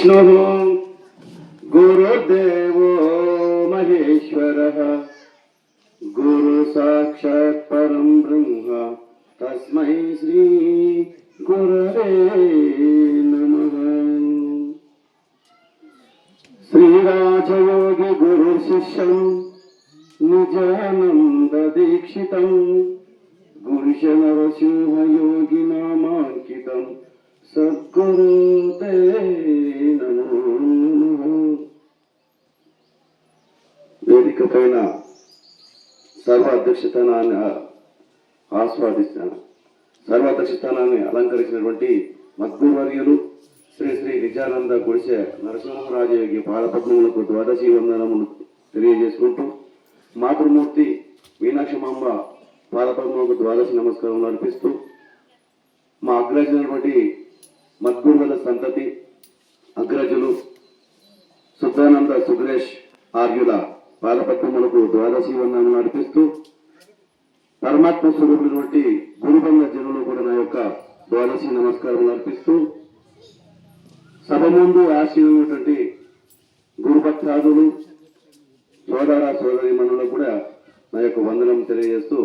विष्णुः गुरुदेवो महेश्वरः गुरु साक्षात् परं ब्रह्म तस्मै श्री गुरवे नमः। श्रीराजयोगी गुरु शिष्यं निजानंद दीक्षितं गुरुश नरसिंह योगी नामांकितं सद्गुरु ते नमो। వేదిక పైన సర్వ అధ్యక్షతనాన్ని సర్వాధ్యక్షతనాన్ని అలంకరించినటువంటి మద్గురువర్యులు శ్రీ శ్రీ నిజానంద గుడిసె నరసింహరాజయోగి పాదపద్మములకు ద్వాదశి వందనములు తెలియజేసుకుంటూ మాతృమూర్తి మీనాక్షమాంబ పాదపద్మములకు ద్వాదశి నమస్కారం అర్పిస్తూ మా అగ్రజులైనటువంటి మద్గురువుల సంతతి అగ్రజులు సుధానంద సుగ్రేష్ ఆర్యుల పాదపద్మములకు ద్వాదశి వందనములు అర్పిస్తూ పరమాత్మ స్వరూపులైనటువంటి గురుబంధ జనులు కూడా నా యొక్క ద్వాదశి నమస్కారం అర్పిస్తూ సభ ముందు ఆశీర్వైనటువంటి గురుభక్తాదులు సోదర సోదరి మనులకు కూడా నా యొక్క వందనం తెలియజేస్తూ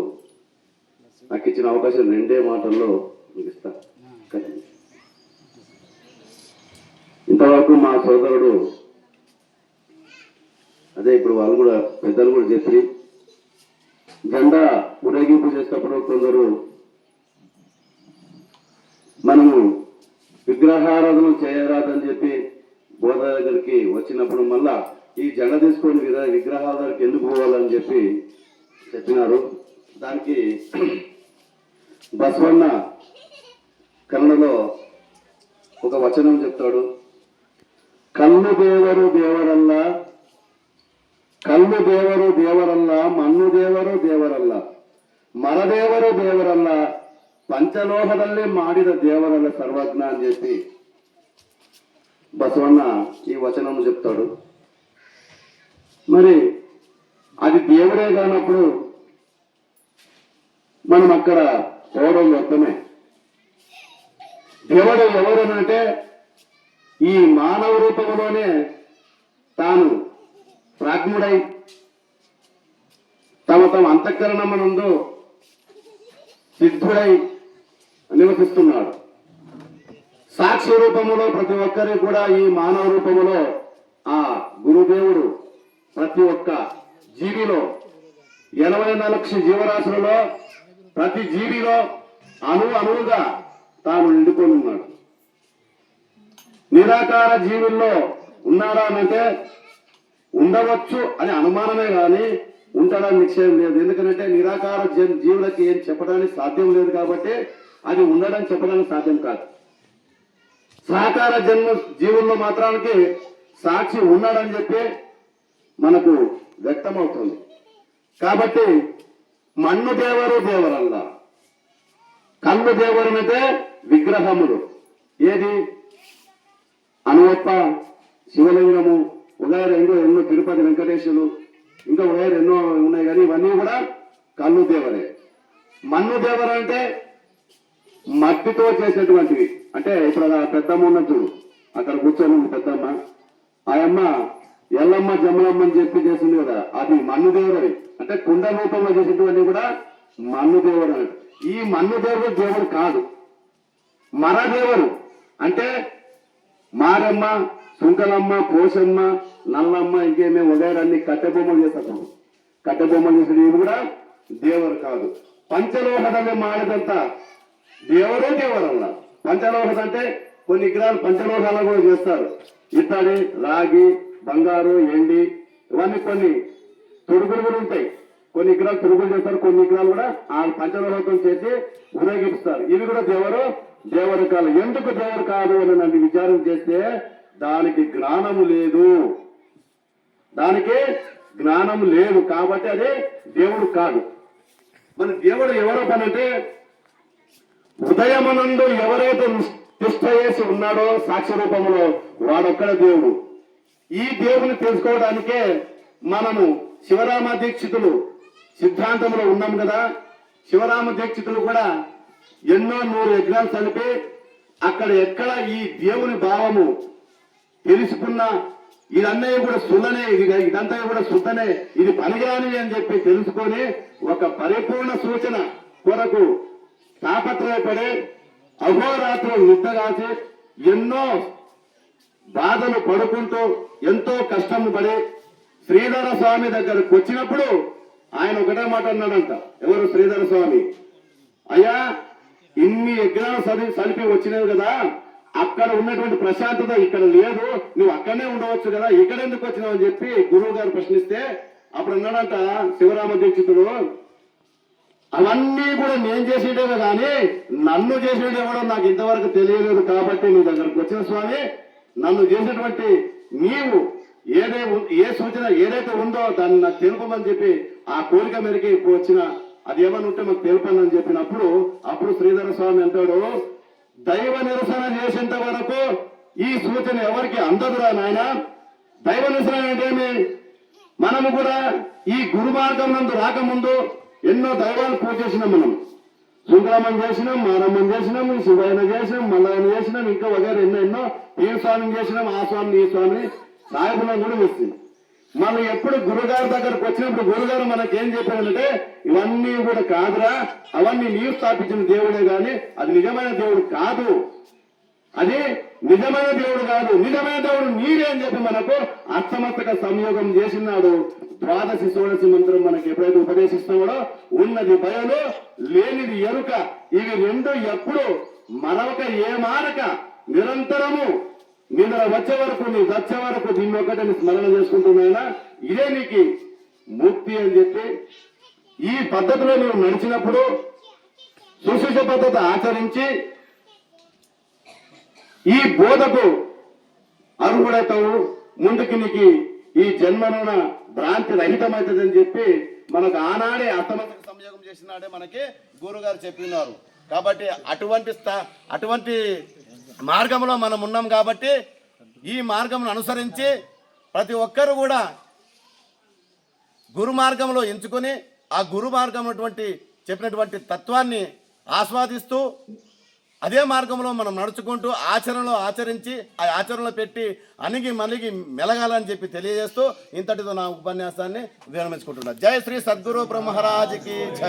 నాకు ఇచ్చిన అవకాశం రెండే మాటల్లో ముగిస్తా. ఇంతవరకు మా సోదరుడు అదే ఇప్పుడు వాళ్ళు కూడా పెద్దలు కూడా చెప్పి జెండా ఊరేగింపు చేసేటప్పుడు కొందరు మనము విగ్రహారాధన చేయరాదని చెప్పి బోధ దగ్గరికి వచ్చినప్పుడు మళ్ళా ఈ జెండా తీసుకొని విగ్రహాల దగ్గరికి ఎందుకు పోవాలని చెప్పి చెప్పినారు. దానికి బసవన్న కన్నడలో ఒక వచనం చెప్తాడు. కళ్ళు దేవరు దేవరల్ల, కళ్ళు దేవరు దేవరల్ల, మన్ను దేವರು ದೇವರಲ್ಲ, ಮರದೇವರು ದೇವರಲ್ಲ, పంచలోహదల్లే మాడిన దేవరల్ల సర్వజ్ఞ అని చెప్పి బసవన్న ఈ వచనం చెప్తాడు. మరి అది దేవుడే కానప్పుడు మనం అక్కడ పోవడం వ్యర్థమే. దేవుడు ఎవరనంటే ఈ మానవ రూపంలోనే తాను ప్రాజ్ఞుడై తమ అంతఃకరణమునందు సిద్ధుడై నివసిస్తున్నాడు. సాక్షి రూపములో ప్రతి ఒక్కరి కూడా ఈ మానవ రూపములో ఆ గురుదేవుడు ప్రతి ఒక్క జీవిలో 84 లక్షల జీవరాశులలో ప్రతి జీవిలో అణువుగా తాను నిండుకొని ఉన్నాడు. నిరాకార జీవుల్లో ఉన్నారా అంటే ఉండవచ్చు అని అనుమానమే కానీ ఉంటాడని నిశ్చయం లేదు. ఎందుకంటే నిరాకార జీవులకి ఏం చెప్పడానికి సాధ్యం లేదు కాబట్టి అది ఉండడం చెప్పడానికి సాధ్యం కాదు. సాకార జన్మ జీవుల్లో మాత్రానికి సాక్షి ఉన్నాడని చెప్పి మనకు వ్యక్తమవుతుంది. కాబట్టి మన్ను దేవరు దేవరల్లా, కళ్ళు దేవరునైతే విగ్రహములు. ఏది అనువప్ప శివలింగము ఉదయం ఎన్నో తిరుపతి వెంకటేశ్వరులు ఇంకా ఉదయం ఎన్నో ఉన్నాయి కానీ ఇవన్నీ కూడా కళ్ళు దేవరే. మన్ను దేవర అంటే మట్టితో చేసేటువంటివి. అంటే ఇప్పుడు ఆ పెద్దమ్మ ఉన్న చూడు, అక్కడ కూర్చొని పెద్దమ్మ, ఆయమ్మ ఎల్లమ్మ జమ్మలమ్మ అని చెప్పి చేసింది కదా, అది మన్ను దేవరవి. అంటే కుండ రూపంలో చేసేటువంటి కూడా మన్ను దేవరు అని. ఈ మన్ను దేవరు దేవుడు కాదు, మరదేవరు. అంటే మారమ్మ, సుంకలమ్మ, పోషమ్మ, నల్లమ్మ, ఇంకేమే వగైరన్ని కట్టెబొమ్మలు చేస్తారు. కట్టెబొమ్మలు చేసేది కూడా దేవరు కాదు. పంచలోహదమే మాడదంతా దేవరే దేవరల్ల. పంచలోహద అంటే కొన్ని విగ్రహాలు పంచలోహాలు కూడా చేస్తారు. ఇత్తడి, రాగి, బంగారు, ఎండి ఇవన్నీ కొన్ని తొడుగులు కూడా ఉంటాయి. కొన్ని విగ్రహాలు తొడుగులు చేస్తారు, కొన్ని విగ్రహాలు కూడా ఆ పంచలోహంతో చేసి ఊరేగిస్తారు. ఇవి కూడా దేవరు కాదు. ఎందుకు దేవరు కాదు అని నన్ను విచారం చేస్తే దానికి జ్ఞానము లేదు. దానికి జ్ఞానం లేదు కాబట్టి అదే దేవుడు కాదు. మన దేవుడు ఎవరో పనంటే హృదయమనందు ఎవరైతే తిష్ట చేసి ఉన్నాడో సాక్షి రూపంలో వాడొక్కడ దేవుడు. ఈ దేవుని తెలుసుకోవడానికే మనము శివరామ దీక్షితులు సిద్ధాంతంలో ఉన్నాం కదా. శివరామ దీక్షితులు కూడా ఎన్నో 100 యజ్ఞాలు చదివి అక్కడ ఎక్కడ ఈ దేవుని భావము తెలుసుకున్న ఇదన్నయ్య కూడా సున్ననే, ఇదంతా కూడా శుద్ధనే, ఇది పనికిరానిది అని చెప్పి తెలుసుకొని ఒక పరిపూర్ణ సూచన కొరకు తాపత్రయపడి అహోరాత్రులు నిద్రగాచి ఎన్నో బాధలు పడుకుంటూ ఎంతో కష్టం పడి శ్రీధర స్వామి దగ్గరకు వచ్చినప్పుడు ఆయన ఒకటే మాట అన్నాడంట. ఎవరు? శ్రీధర స్వామి. అయ్యా, ఇన్ని యజ్ఞాలు సలిపి వచ్చినవి కదా, అక్కడ ఉన్నటువంటి ప్రశాంతత ఇక్కడ లేదు, నువ్వు అక్కడనే ఉండవచ్చు కదా, ఇక్కడ ఎందుకు వచ్చినావు అని చెప్పి గురువు గారు ప్రశ్నిస్తే అప్పుడు అన్నాడంట శివరామ దీక్షితుడు, అవన్నీ కూడా నేను చేసేటవే కానీ నన్ను చేసేది ఎవడో నాకు ఇంతవరకు తెలియలేదు కాబట్టి నీ దగ్గరకు వచ్చిన స్వామి, నన్ను చేసినటువంటి నీవు ఏ సూచన ఏదైతే ఉందో దాన్ని నాకు తెలుపమని చెప్పి ఆ కోరిక మేరకి ఇప్పుడు వచ్చిన అది ఏమని ఉంటే మాకు తెలుపని చెప్పినప్పుడు అప్పుడు శ్రీధర స్వామి అంటాడు, దైవ నిరసన చేసేంత వరకు ఈ సూచన ఎవరికి అందదురా నాయన. దైవ నిరసన ఏంటేమి? మనము కూడా ఈ గురు మార్గం నందు రాకముందు ఎన్నో దైవాలు పూజ చేసినాం. మనం సుందరమ్మని చేసినాం, మారమ్మని చేసినాం, శివయ్యను చేసినాం, మల్లయ్యను చేసినాం, ఇంకా వగేర ఎన్నో ఈ స్వామిని చేసినాం, ఆ స్వామిని ఈ స్వామిని సాయిబులను కూడా వేస్తుంది. మనం ఎప్పుడు గురుగారి దగ్గరకు వచ్చినప్పుడు గురుగారు మనకేం చెప్పారంటే ఇవన్నీ కూడా కాదురా, అవన్నీ నీవు స్థాపించిన దేవుడే గాని అది నిజమైన దేవుడు కాదు, అది నిజమైన దేవుడు కాదు, నిజమైన దేవుడు నీరే అని చెప్పి మనకు అష్టమస్తక సంయోగం చేసినాడు. ద్వాదశి షోడశి మంత్రం మనకి ఎప్పుడైతే ఉపదేశిస్తున్నాడో ఉన్నది బయలు లేనిది ఎరుక, ఇవి రెండు ఎప్పుడు మరొక ఏ మారక నిరంతరము నిద్ర వచ్చే వరకు నీ వచ్చే వరకు దీన్ని ఒకటి స్మరణ చేసుకుంటున్నాయినా ఇదే నీకు ముక్తి అని చెప్పి ఈ పద్ధతిలో నువ్వు నడిచినప్పుడు సుశిక్ష పద్ధతి ఆచరించి ఈ బోధకు అర్హుడవుతావు, ముందుకి నీకు ఈ జన్మనున భ్రాంతి రహితమవుతుందని చెప్పి మనకు ఆనాడే అర్థమతికి సంయోగం చేసినాడే మనకి గురుగారు చెప్పినారు. కాబట్టి అటువంటి మార్గంలో మనం ఉన్నాం కాబట్టి ఈ మార్గం అనుసరించి ప్రతి ఒక్కరు కూడా గురు మార్గంలో ఎంచుకొని ఆ గురు మార్గం చెప్పినటువంటి తత్వాన్ని ఆస్వాదిస్తూ అదే మార్గంలో మనం నడుచుకుంటూ ఆచరణలో ఆచరించి ఆ ఆచరణలో పెట్టి అణిగి మణిగి మెలగాలని చెప్పి తెలియజేస్తూ ఇంతటితో నా ఉపన్యాసాన్ని విరమించుకుంటున్నాను. జై శ్రీ సద్గురు బ్రహ్మరాజ్కి జై.